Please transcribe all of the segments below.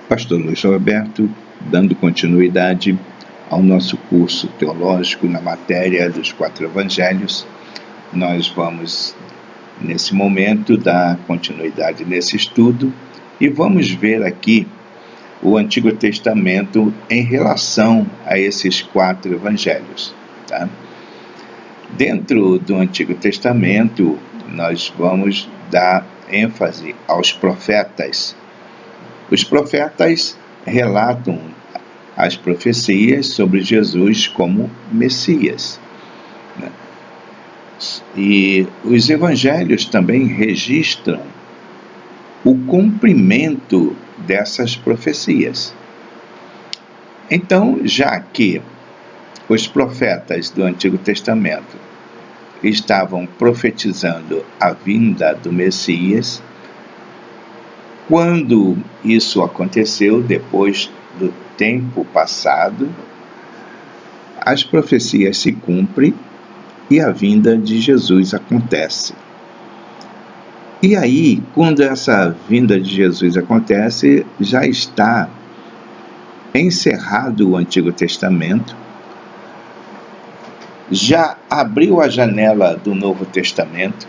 Pastor Luiz Roberto, dando continuidade ao nosso curso teológico na matéria dos 4 Evangelhos. Nós vamos, nesse momento, dar continuidade nesse estudo e vamos ver aqui o Antigo Testamento em relação a esses 4 Evangelhos. Tá? Dentro do Antigo Testamento, nós vamos dar ênfase aos profetas. Os profetas relatam as profecias sobre Jesus como Messias. E os evangelhos também registram o cumprimento dessas profecias. Então, já que os profetas do Antigo Testamento estavam profetizando a vinda do Messias, quando isso aconteceu, depois do tempo passado, as profecias se cumprem e a vinda de Jesus acontece. E aí, quando essa vinda de Jesus acontece, já está encerrado o Antigo Testamento, já abriu a janela do Novo Testamento,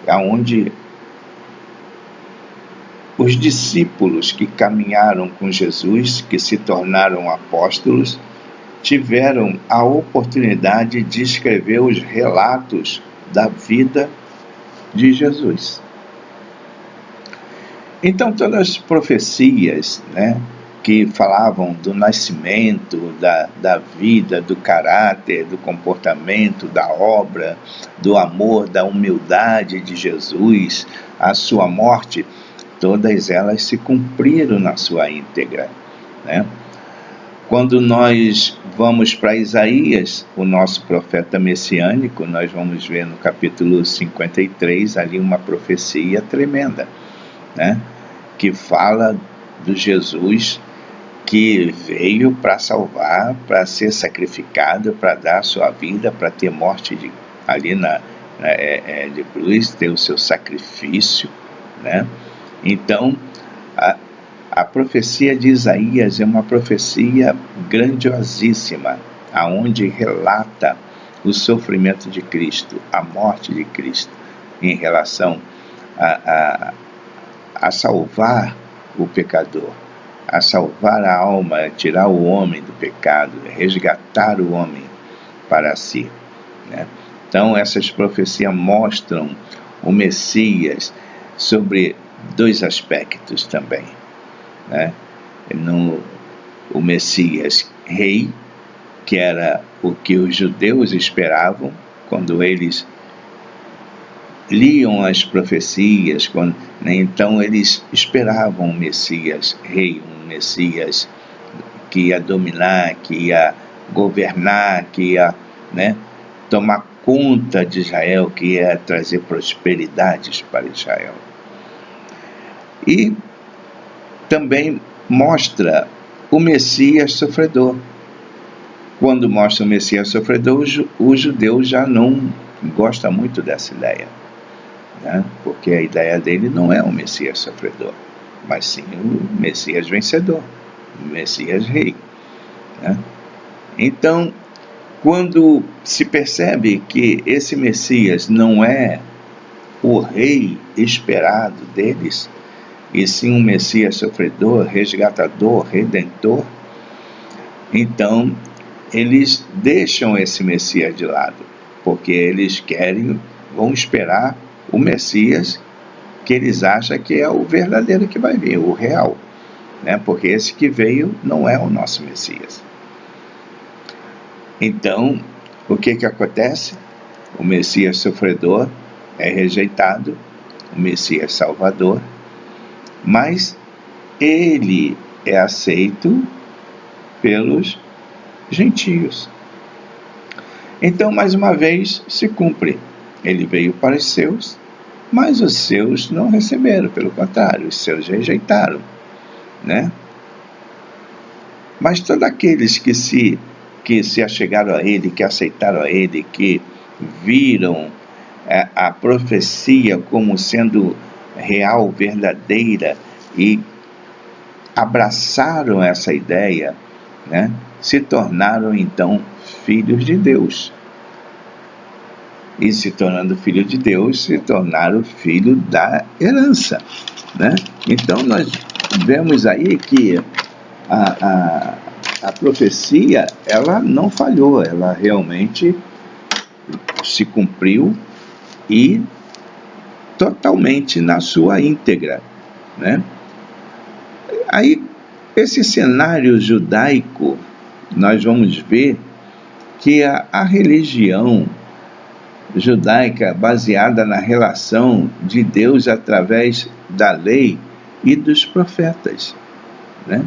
onde os discípulos que caminharam com Jesus, que se tornaram apóstolos, tiveram a oportunidade de escrever os relatos da vida de Jesus. Então, todas as profecias, que falavam do nascimento, da vida, do caráter, do comportamento, da obra, do amor, da humildade de Jesus, a sua morte, todas elas se cumpriram na sua íntegra. Quando nós vamos para Isaías, o nosso profeta messiânico, nós vamos ver no capítulo 53 ali uma profecia tremenda, que fala do Jesus que veio para salvar, para ser sacrificado, para dar a sua vida, para ter morte ali de cruz, ter o seu sacrifício. Então, a profecia de Isaías é uma profecia grandiosíssima, aonde relata o sofrimento de Cristo, a morte de Cristo, em relação a salvar o pecador, a salvar a alma, a tirar o homem do pecado, resgatar o homem para si. Então, essas profecias mostram o Messias sobre 2 aspectos também. O Messias rei, que era o que os judeus esperavam quando eles liam as profecias, então eles esperavam um Messias rei, um Messias que ia dominar, que ia governar, que ia tomar conta de Israel, que ia trazer prosperidades para Israel. E também mostra o Messias sofredor. Quando mostra o Messias sofredor, o judeu já não gosta muito dessa ideia, porque a ideia dele não é o Messias sofredor, mas sim o Messias vencedor, o Messias rei. Então, quando se percebe que esse Messias não é o rei esperado deles, e sim um Messias sofredor, resgatador, redentor, então eles deixam esse Messias de lado, porque eles vão esperar o Messias que eles acham que é o verdadeiro que vai vir, o real, porque esse que veio não é o nosso Messias. Então, o que acontece? O Messias sofredor é rejeitado, o Messias salvador, mas ele é aceito pelos gentios. Então, mais uma vez, se cumpre. Ele veio para os seus, mas os seus não receberam, pelo contrário, os seus rejeitaram. Mas todos aqueles que se achegaram a ele, que aceitaram a ele, que viram a profecia como sendo real, verdadeira, e abraçaram essa ideia, né, se tornaram então filhos de Deus. E se tornando filho de Deus, se tornaram filho da herança, né? Então nós vemos aí que a profecia, ela não falhou, ela realmente se cumpriu e totalmente na sua íntegra, né? Aí, esse cenário judaico, nós vamos ver que a religião judaica baseada na relação de Deus através da lei e dos profetas, né?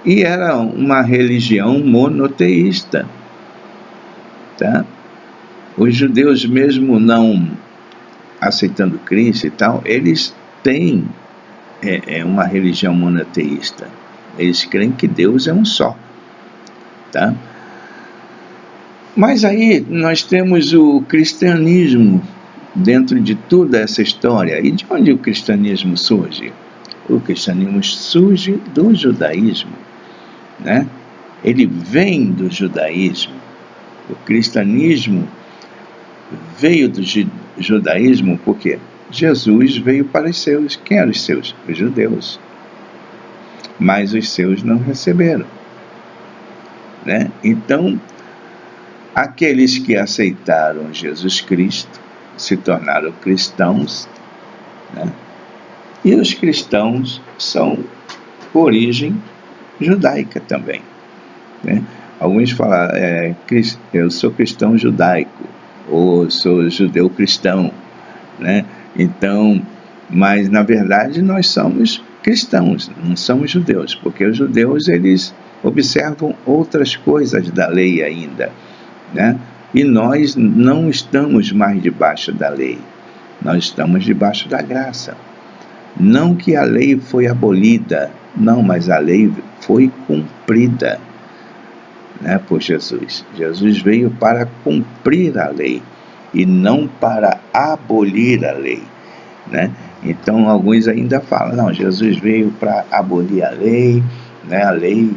E era uma religião monoteísta, tá? Os judeus, mesmo não aceitando Cristo e tal, eles têm uma religião monoteísta. Eles creem que Deus é um só, tá? Mas aí nós temos o cristianismo dentro de toda essa história. E de onde o cristianismo surge? O cristianismo surge do judaísmo, né? Ele vem do judaísmo. O cristianismo veio do judaísmo porque Jesus veio para os seus. Quem eram os seus? Os judeus. Mas os seus não receberam, né? Então, aqueles que aceitaram Jesus Cristo se tornaram cristãos, né? E os cristãos são por origem judaica também, né? Alguns falam, eu sou cristão judaico, ou sou judeu cristão, né? Então, mas na verdade nós somos cristãos, não somos judeus, porque os judeus, eles observam outras coisas da lei ainda, né? E nós não estamos mais debaixo da lei, nós estamos debaixo da graça. Não que a lei foi abolida, não, mas a lei foi cumprida, né, por Jesus. Jesus veio para cumprir a lei e não para abolir a lei, né? Então alguns ainda falam, não, Jesus veio para abolir a lei, né? A lei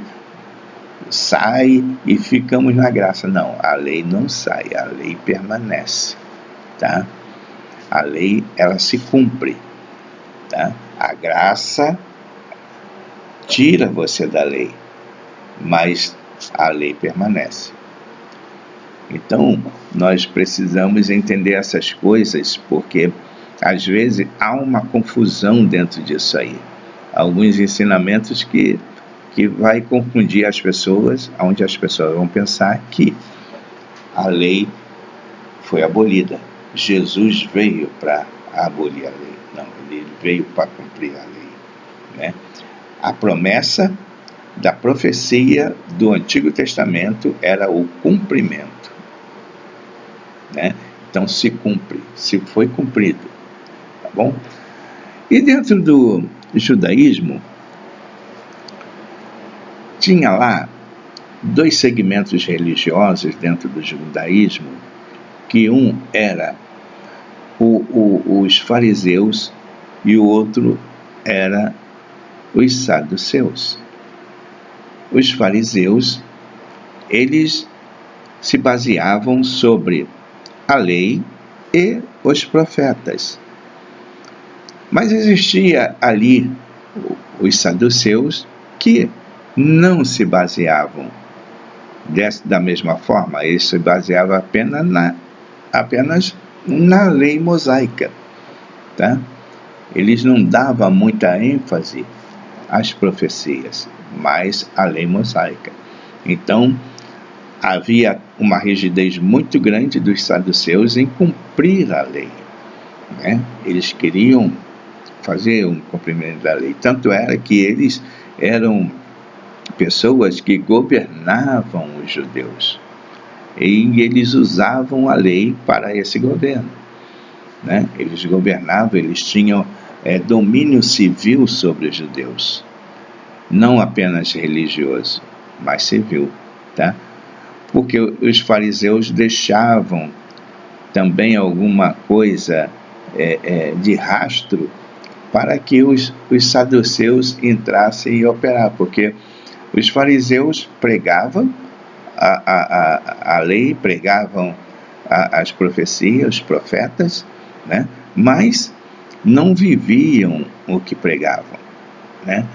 sai e ficamos na graça. Não, a lei não sai, a lei permanece, tá? A lei, ela se cumpre, tá? A graça tira você da lei, mas a lei permanece. Então, nós precisamos entender essas coisas, porque às vezes há uma confusão dentro disso aí. Alguns ensinamentos que vai confundir as pessoas, onde as pessoas vão pensar que a lei foi abolida. Jesus veio para abolir a lei. Não, ele veio para cumprir a lei, né? A promessa da profecia do Antigo Testamento era o cumprimento, né? Então se cumpre, se foi cumprido, tá bom? E dentro do judaísmo tinha lá dois segmentos religiosos dentro do judaísmo, que um era os fariseus e o outro era os saduceus. Os fariseus, eles se baseavam sobre a lei e os profetas. Mas existia ali os saduceus que não se baseavam da mesma forma, eles se baseavam apenas na lei mosaica, tá? Eles não davam muita ênfase às profecias, mas à lei mosaica. Então, havia uma rigidez muito grande dos saduceus em cumprir a lei, né? Eles queriam fazer um cumprimento da lei. Tanto era que eles eram pessoas que governavam os judeus. E eles usavam a lei para esse governo, né? Eles governavam, eles tinham domínio civil sobre os judeus. Não apenas religioso, mas civil, tá? Porque os fariseus deixavam também alguma coisa de rastro para que os saduceus entrassem e operassem, porque os fariseus pregavam a lei, pregavam as profecias, os profetas, né? Mas não viviam o que pregavam, né?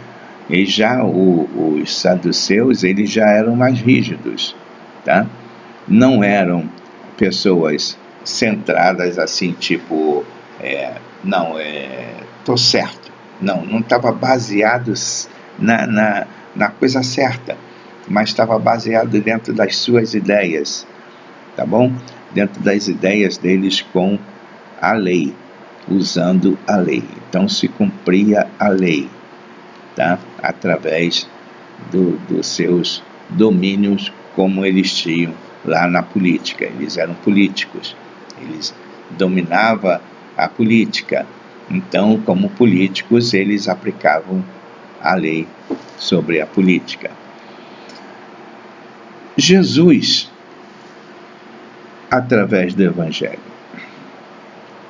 E já os saduceus, eles já eram mais rígidos, tá? Não eram pessoas centradas assim, tipo, tô certo. Não estava baseado na coisa certa, mas estava baseado dentro das suas ideias, tá bom? Dentro das ideias deles com a lei, usando a lei. Então se cumpria a lei, tá? Através dos seus domínios, como eles tinham lá na política. Eles eram políticos, eles dominavam a política. Então, como políticos, eles aplicavam a lei sobre a política. Jesus, através do Evangelho.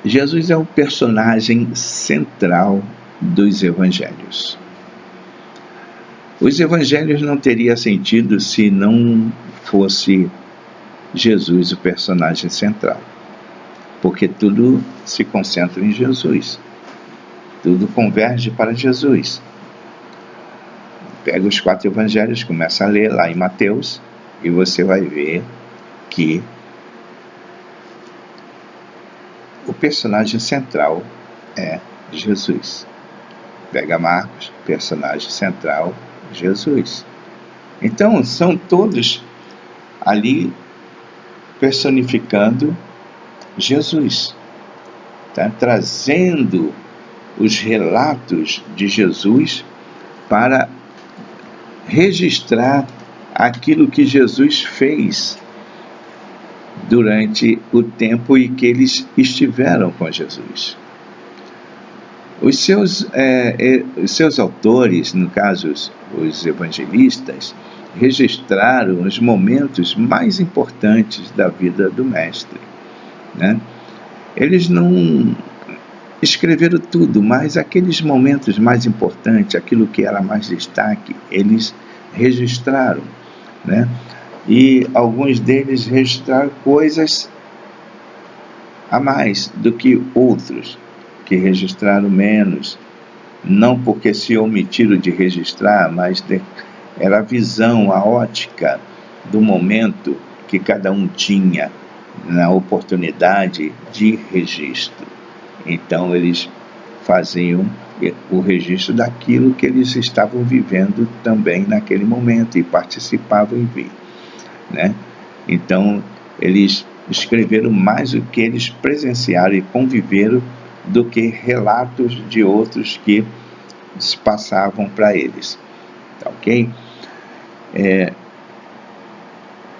Jesus é o personagem central dos Evangelhos. Os Evangelhos não teriam sentido se não fosse Jesus o personagem central, porque tudo se concentra em Jesus, tudo converge para Jesus. Pega os 4 Evangelhos, começa a ler lá em Mateus, e você vai ver que o personagem central é Jesus. Pega Marcos, personagem central, Jesus. Então, são todos ali personificando Jesus, tá? Trazendo os relatos de Jesus para registrar aquilo que Jesus fez durante o tempo em que eles estiveram com Jesus. Os seus autores, no caso os evangelistas, registraram os momentos mais importantes da vida do Mestre, né? Eles não escreveram tudo, mas aqueles momentos mais importantes, aquilo que era mais destaque, eles registraram, né? E alguns deles registraram coisas a mais do que outros, que registraram menos, não porque se omitiram de registrar, mas era a visão, a ótica do momento que cada um tinha na oportunidade de registro. Então eles faziam o registro daquilo que eles estavam vivendo também naquele momento e participavam em ver, né? Então eles escreveram mais o que eles presenciaram e conviveram do que relatos de outros que se passavam para eles, tá ok?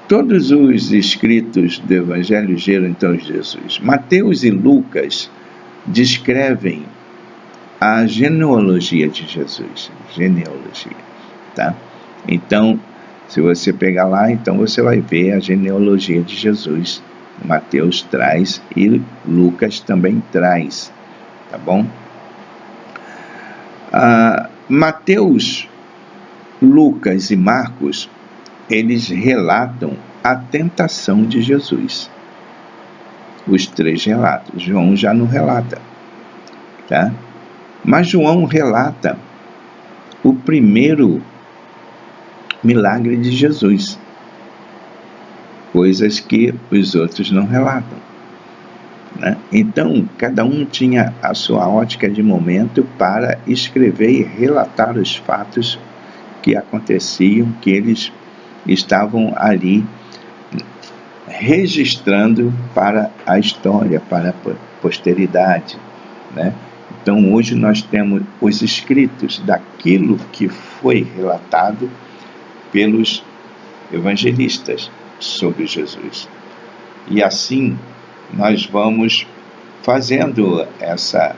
Todos os escritos do Evangelho geram então Jesus. Mateus e Lucas descrevem a genealogia de Jesus, tá? Então, se você pegar lá, então você vai ver a genealogia de Jesus. Mateus traz e Lucas também traz, tá bom? Mateus, Lucas e Marcos, eles relatam a tentação de Jesus. Os 3 relatos. João já não relata, tá? Mas João relata o primeiro milagre de Jesus, coisas que os outros não relatam, né? Então, cada um tinha a sua ótica de momento para escrever e relatar os fatos que aconteciam, que eles estavam ali registrando para a história, para a posteridade, né? Então, hoje nós temos os escritos daquilo que foi relatado pelos evangelistas sobre Jesus. E assim nós vamos fazendo essa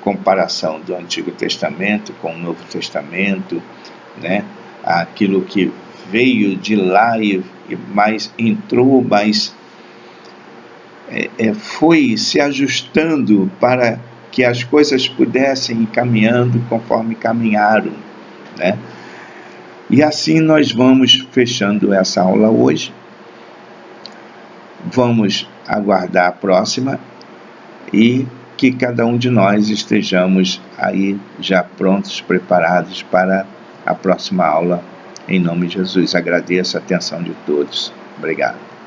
comparação do Antigo Testamento com o Novo Testamento, né? Aquilo que veio de lá mas entrou, mas foi se ajustando para que as coisas pudessem ir caminhando conforme caminharam, né? E assim nós vamos fechando essa aula hoje. Vamos aguardar a próxima e que cada um de nós estejamos aí já prontos, preparados para a próxima aula. Em nome de Jesus, agradeço a atenção de todos. Obrigado.